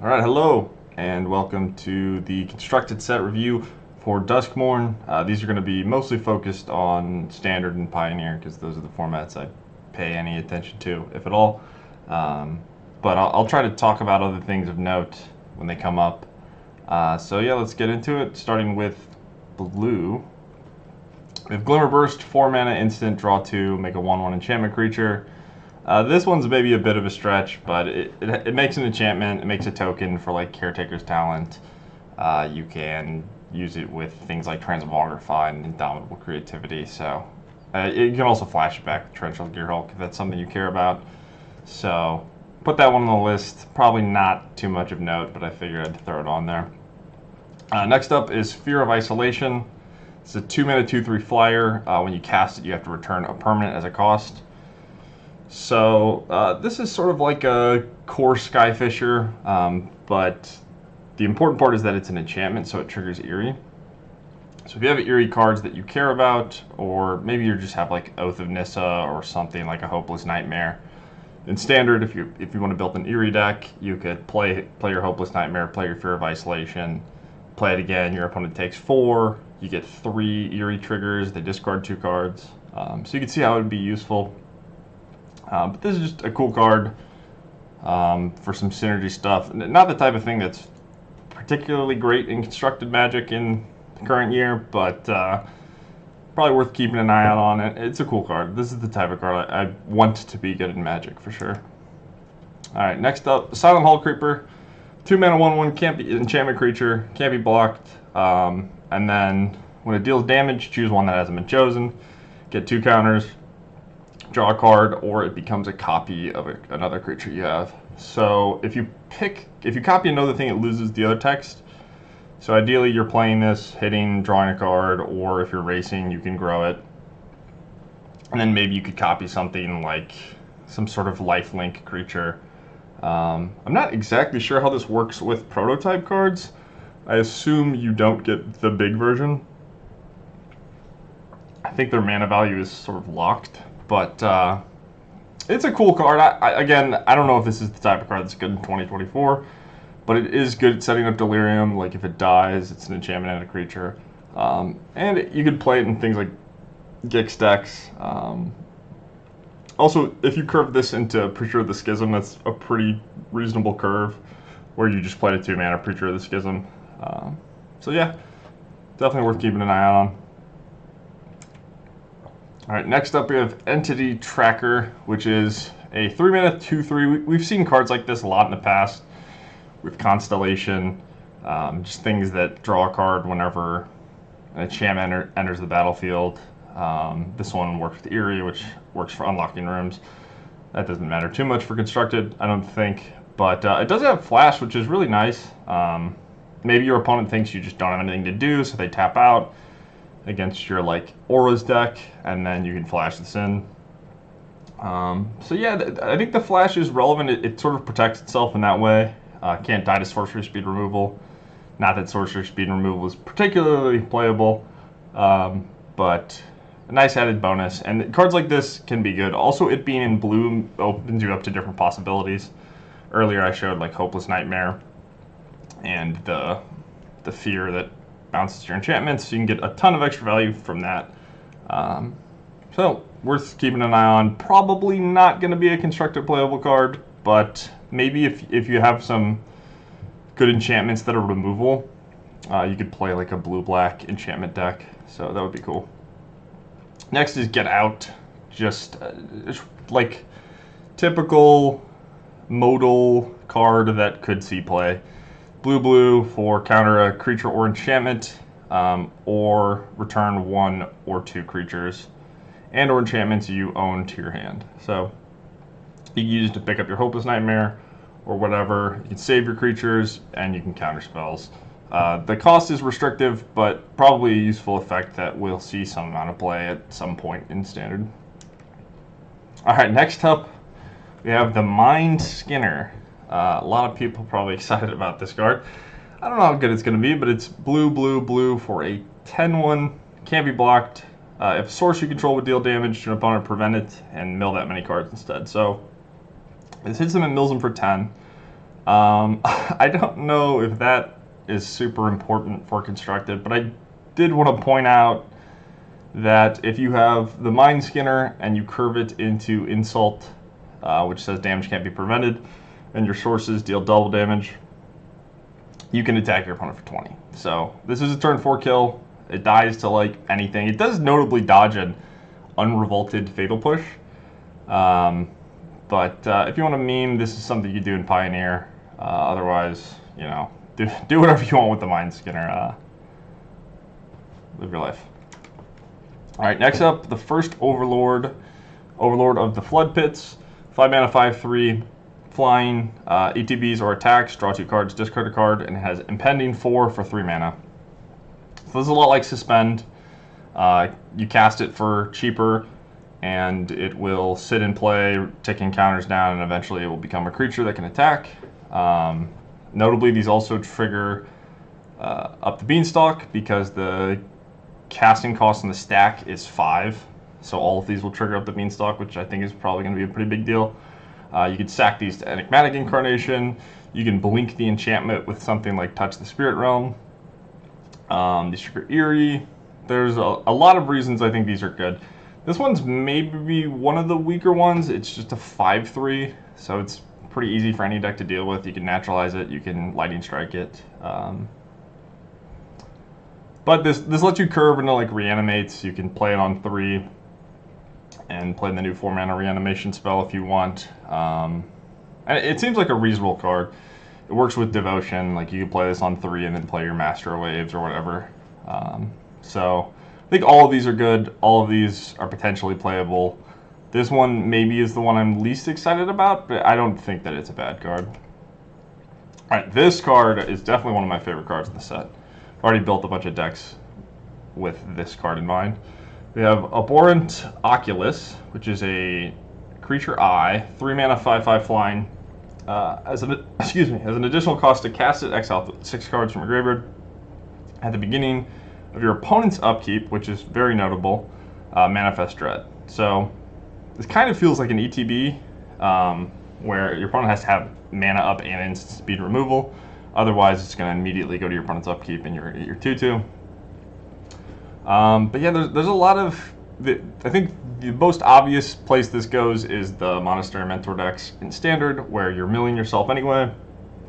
Alright, hello, and welcome to the constructed set review for Duskmourn. These are going to be mostly focused on Standard and Pioneer, because those are the formats I pay any attention to, if at all. But I'll try to talk about other things of note when they come up. So yeah, let's get into it, starting with blue. We have Glimmer Burst, 4 mana instant, draw 2, make a 1/1 enchantment creature. This one's maybe a bit of a stretch, but it makes an enchantment, it makes a token for like Caretaker's Talent. You can use it with things like Transmogrify and Indomitable Creativity, so you can also flash it back with Torrential Gearhulk if that's something you care about. So put that one on the list. Probably not too much of note, but I figured I'd throw it on there. Next up is Fear of Isolation. It's a 2 mana 2/3 flyer. When you cast it, you have to return a permanent as a cost. So this is sort of like a core Skyfisher, but the important part is that it's an enchantment, so it triggers Eerie. So if you have Eerie cards that you care about, or maybe you just have like Oath of Nissa or something like a Hopeless Nightmare. In Standard, if you want to build an Eerie deck, you could play your Hopeless Nightmare, play your Fear of Isolation, play it again, your opponent takes 4, you get 3 Eerie triggers, they discard 2 cards. So you can see how it would be useful. But this is just a cool card for some synergy stuff. Not the type of thing that's particularly great in constructed Magic in the current year, but probably worth keeping an eye out on. It's a cool card. This is the type of card I want to be good in Magic for sure. Alright, next up, Silenthle Creeper. 2 mana 1/1, can't be enchantment creature, can't be blocked. And then when it deals damage, choose one that hasn't been chosen. Get 2 counters. Draw a card, or it becomes a copy of another creature you have. So if you copy another thing, it loses the other text. So ideally you're playing this, hitting, drawing a card, or if you're racing, you can grow it. And then maybe you could copy something like some sort of lifelink creature. I'm not exactly sure how this works with prototype cards. I assume you don't get the big version. I think their mana value is sort of locked. But it's a cool card. Again, I don't know if this is the type of card that's good in 2024, but it is good at setting up Delirium. Like if it dies, it's an enchantment and a creature. And you could play it in things like Gix decks. Also, if you curve this into Preacher of the Schism, that's a pretty reasonable curve, where you just played a 2 mana Preacher of the Schism. So yeah, definitely worth keeping an eye out on. Alright, next up we have Entity Tracker, which is a 3 mana 2/3. We've seen cards like this a lot in the past with Constellation, just things that draw a card whenever an enchantment enters the battlefield. This one works with Eerie, which works for unlocking rooms. That doesn't matter too much for constructed, I don't think, but it does have Flash, which is really nice. Maybe your opponent thinks you just don't have anything to do, so they tap out against your like Auras deck, and then you can flash this in. So yeah, I think the flash is relevant. It sort of protects itself in that way. Can't die to sorcery speed removal. Not that sorcery speed removal is particularly playable, but a nice added bonus. And cards like this can be good. Also, it being in blue opens you up to different possibilities. Earlier I showed like Hopeless Nightmare and the fear that bounces your enchantments, so you can get a ton of extra value from that. So worth keeping an eye on. Probably not going to be a constructed playable card, but maybe if you have some good enchantments that are removal, you could play like a blue-black enchantment deck, so that would be cool. Next is Get Out. Just like typical modal card that could see play. Blue for counter a creature or enchantment, or return 1 or 2 creatures and or enchantments you own to your hand. So you can use it to pick up your Hopeless Nightmare or whatever. You can save your creatures and you can counter spells. The cost is restrictive, but probably a useful effect that we'll see some amount of play at some point in Standard. Alright, next up we have the Mind Skinner. A lot of people probably excited about this card. I don't know how good it's going to be, but it's blue for a 10/1. Can't be blocked. If source you control would deal damage to an opponent, prevent it, and mill that many cards instead. So this hits them and mills them for 10. I don't know if that is super important for constructed, but I did want to point out that if you have the Mind Skinner and you curve it into Insult, which says damage can't be prevented, and your sources deal double damage, you can attack your opponent for 20. So this is a turn 4 kill. It dies to like anything. It does notably dodge an unrevolted Fatal Push. But if you want to meme, this is something you do in Pioneer. Otherwise, you know, do whatever you want with the Mind Skinner. Live your life. All right, next up, the first Overlord. Overlord of the Flood Pits. 5 mana, 5/3, flying, ETBs or attacks, draw 2 cards, discard a card, and it has Impending 4 for 3 mana. So this is a lot like Suspend. You cast it for cheaper, and it will sit in play, taking counters down, and eventually it will become a creature that can attack. Notably, these also trigger up the Beanstalk, because the casting cost on the stack is 5. So all of these will trigger up the Beanstalk, which I think is probably going to be a pretty big deal. You could sack these to Enigmatic Incarnation. You can blink the enchantment with something like Touch the Spirit Realm. These trigger Eerie. There's a lot of reasons I think these are good. This one's maybe one of the weaker ones. It's just a 5/3, so it's pretty easy for any deck to deal with. You can naturalize it, you can Lightning Strike it. But this lets you curve into like Reanimates. You can play it on 3 and play the new 4 mana Reanimation spell if you want. And it seems like a reasonable card. It works with Devotion. Like, you can play this on 3 and then play your Master of Waves or whatever. So I think all of these are good. All of these are potentially playable. This one maybe is the one I'm least excited about, but I don't think that it's a bad card. All right, this card is definitely one of my favorite cards in the set. I've already built a bunch of decks with this card in mind. We have Abant Oculus, which is a creature eye, 3 mana, 5/5 flying. As an additional cost to cast it, exile 6 cards from your graveyard. At the beginning of your opponent's upkeep, which is very notable, manifest Dread. So this kind of feels like an ETB, where your opponent has to have mana up and instant speed removal. Otherwise, it's going to immediately go to your opponent's upkeep and your 2/2. But yeah, there's a lot of... I think the most obvious place this goes is the Monastery Mentor decks in Standard, where you're milling yourself anyway,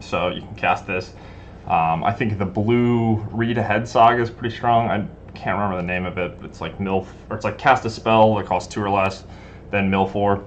so you can cast this. I think the blue Read Ahead Saga is pretty strong. I can't remember the name of it, but it's like it's like cast a spell that costs 2 or less, then mill 4,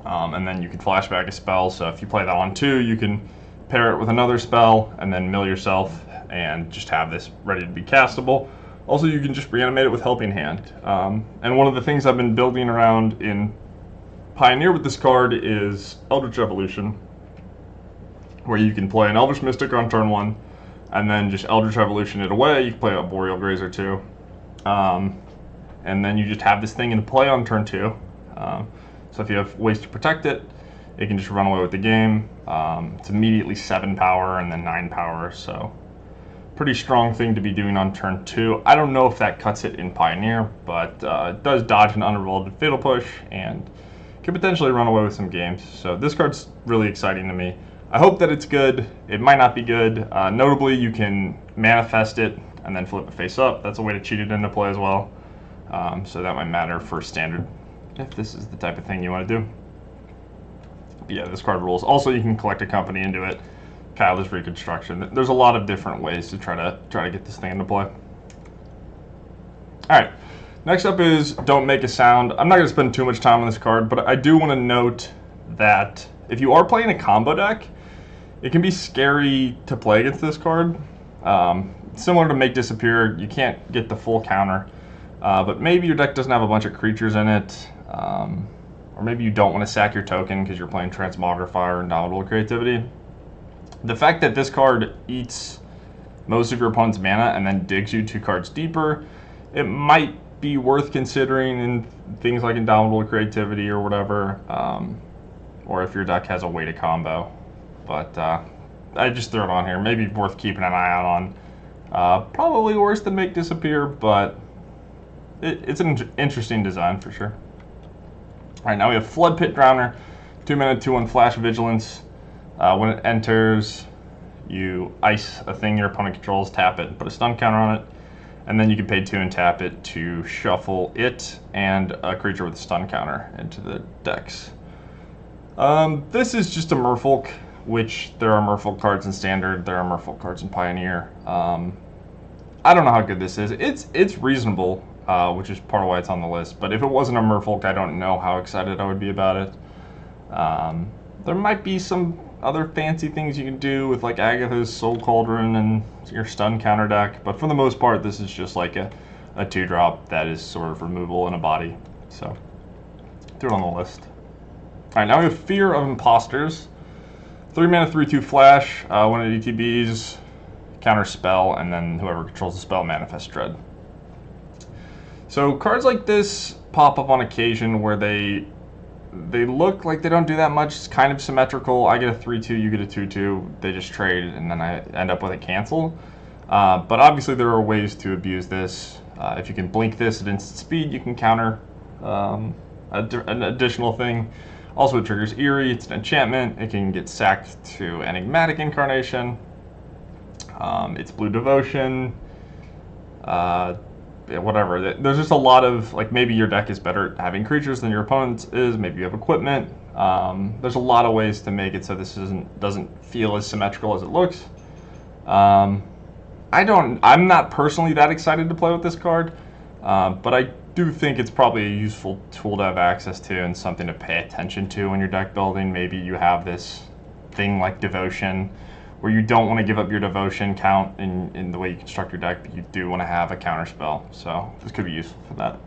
and then you can flashback a spell. So if you play that on 2, you can pair it with another spell and then mill yourself and just have this ready to be castable. Also, you can just reanimate it with Helping Hand. And one of the things I've been building around in Pioneer with this card is Eldritch Evolution, where you can play an Elvish Mystic on turn 1, and then just Eldritch Evolution it away. You can play a Boreal Grazer too. And then you just have this thing in play on turn 2. So if you have ways to protect it, it can just run away with the game. It's immediately 7 power and then 9 power, so pretty strong thing to be doing on turn 2. I don't know if that cuts it in Pioneer, but it does dodge an unrevolted Fatal Push and can potentially run away with some games. So this card's really exciting to me. I hope that it's good. It might not be good. Notably, you can manifest it and then flip it face up. That's a way to cheat it into play as well. So that might matter for Standard if this is the type of thing you want to do. But yeah, this card rules. Also, you can collect a company into it. Kyle's Reconstruction. There's a lot of different ways to try to get this thing into play. All right, next up is Don't Make a Sound. I'm not going to spend too much time on this card, but I do want to note that if you are playing a combo deck, it can be scary to play against this card. Similar to Make Disappear, you can't get the full counter, but maybe your deck doesn't have a bunch of creatures in it, or maybe you don't want to sack your token because you're playing Transmogrifier or Indomitable Creativity. The fact that this card eats most of your opponent's mana and then digs you 2 cards deeper, it might be worth considering in things like Indomitable Creativity or whatever, or if your deck has a way to combo. But I just throw it on here. Maybe worth keeping an eye out on. Probably worse than Make Disappear, but it's an interesting design for sure. All right, now we have Flood Pit Drowner, 2 mana, 2/1 Flash Vigilance. When it enters, you ice a thing your opponent controls, tap it, and put a stun counter on it. And then you can pay 2 and tap it to shuffle it and a creature with a stun counter into the decks. This is just a Merfolk, which there are Merfolk cards in Standard, there are Merfolk cards in Pioneer. I don't know how good this is. It's reasonable, which is part of why it's on the list. But if it wasn't a Merfolk, I don't know how excited I would be about it. There might be some other fancy things you can do with like Agatha's Soul Cauldron and your stun counter deck, but for the most part this is just like a 2-drop that is sort of removal in a body. So throw it on the list. Alright, now we have Fear of Impostors. 3 mana 3/2 flash, when it ETBs, counter spell, and then whoever controls the spell manifests Dread. So cards like this pop up on occasion where they look like they don't do that much. It's kind of symmetrical. I get a 3/2, you get a 2/2. They just trade, and then I end up with a cancel. But obviously there are ways to abuse this. If you can blink this at instant speed, you can counter an additional thing. Also, it triggers Eerie. It's an enchantment. It can get sacked to Enigmatic Incarnation. It's Blue Devotion. Yeah, whatever. There's just a lot of, like, maybe your deck is better at having creatures than your opponent's is. Maybe you have equipment. There's a lot of ways to make it so this doesn't feel as symmetrical as it looks. I'm not personally that excited to play with this card, but I do think it's probably a useful tool to have access to and something to pay attention to when you're deck building. Maybe you have this thing like Devotion, where you don't want to give up your devotion count in the way you construct your deck, but you do want to have a counter spell. So this could be useful for that.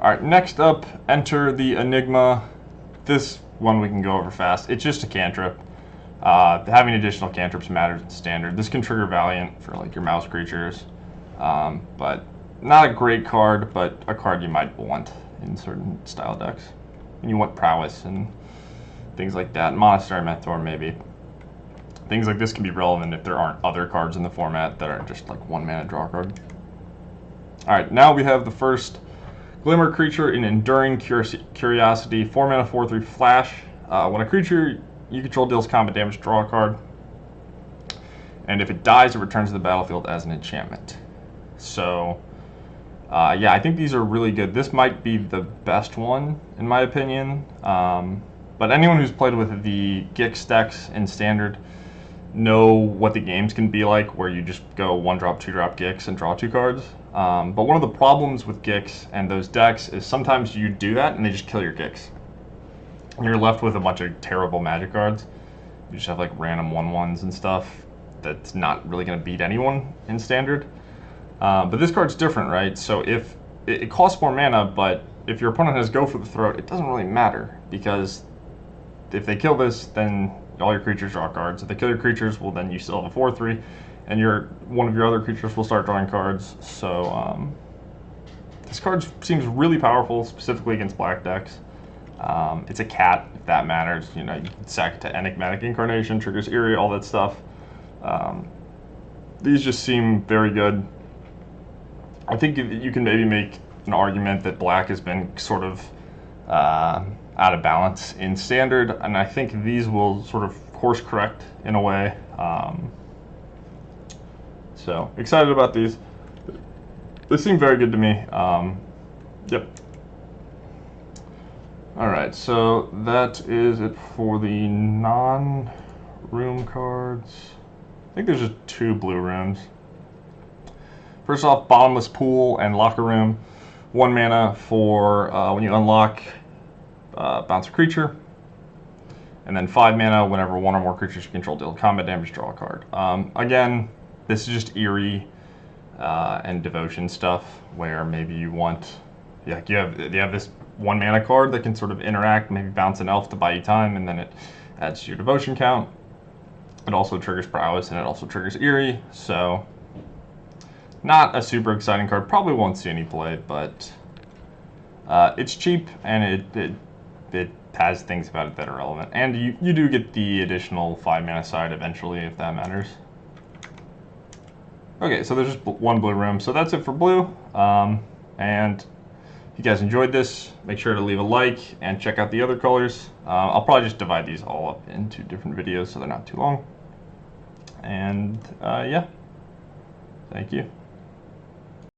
Alright, next up, enter the Enigma. This one we can go over fast. It's just a cantrip. Having additional cantrips matters in Standard. This can trigger Valiant for like your mouse creatures. But not a great card, but a card you might want in certain style decks. And you want Prowess and things like that. Monastery Mentor maybe. Things like this can be relevant if there aren't other cards in the format that are just like 1 mana draw card. Alright, now we have the first Glimmer creature in Enduring Curiosity. 4 mana 4/3 flash. When a creature you control deals combat damage, draw a card. And if it dies, it returns to the battlefield as an enchantment. So, yeah, I think these are really good. This might be the best one, in my opinion. But anyone who's played with the Gix decks in Standard know what the games can be like, where you just go 1-drop, 2-drop Gix and draw 2 cards. But one of the problems with Gix and those decks is sometimes you do that and they just kill your Gix. And you're left with a bunch of terrible Magic cards. You just have like random 1/1s and stuff that's not really going to beat anyone in Standard. But this card's different, right? So if it costs more mana, but if your opponent has Go for the Throat, it doesn't really matter, because if they kill this, then all your creatures draw cards. If they kill your creatures, well, then you still have a 4/3, and one of your other creatures will start drawing cards. So this card seems really powerful, specifically against black decks. It's a cat, if that matters. You know, you can sack it to Enigmatic Incarnation, triggers Eerie, all that stuff. These just seem very good. I think you can maybe make an argument that black has been sort of out of balance in Standard, and I think these will sort of course correct in a way. So excited about these. They seem very good to me. Yep. Alright, so that is it for the non-room cards. I think there's just 2 blue rooms. First off, Bottomless Pool and Locker Room. 1 mana for when you unlock bounce a creature. And then 5 mana whenever 1 or more creatures you control deal combat damage, draw a card. Again, this is just Eerie and Devotion stuff, where maybe you want, yeah, you have this 1 mana card that can sort of interact, maybe bounce an elf to buy you time, and then it adds to your Devotion count. It also triggers Prowess, and it also triggers Eerie, so not a super exciting card. Probably won't see any play, but it's cheap, and it has things about it that are relevant. And you do get the additional 5 mana side eventually, if that matters. Okay, so there's just 1 blue room. So that's it for blue. And If you guys enjoyed this, make sure to leave a like and check out the other colors. I'll probably just divide these all up into different videos so they're not too long. And yeah, thank you.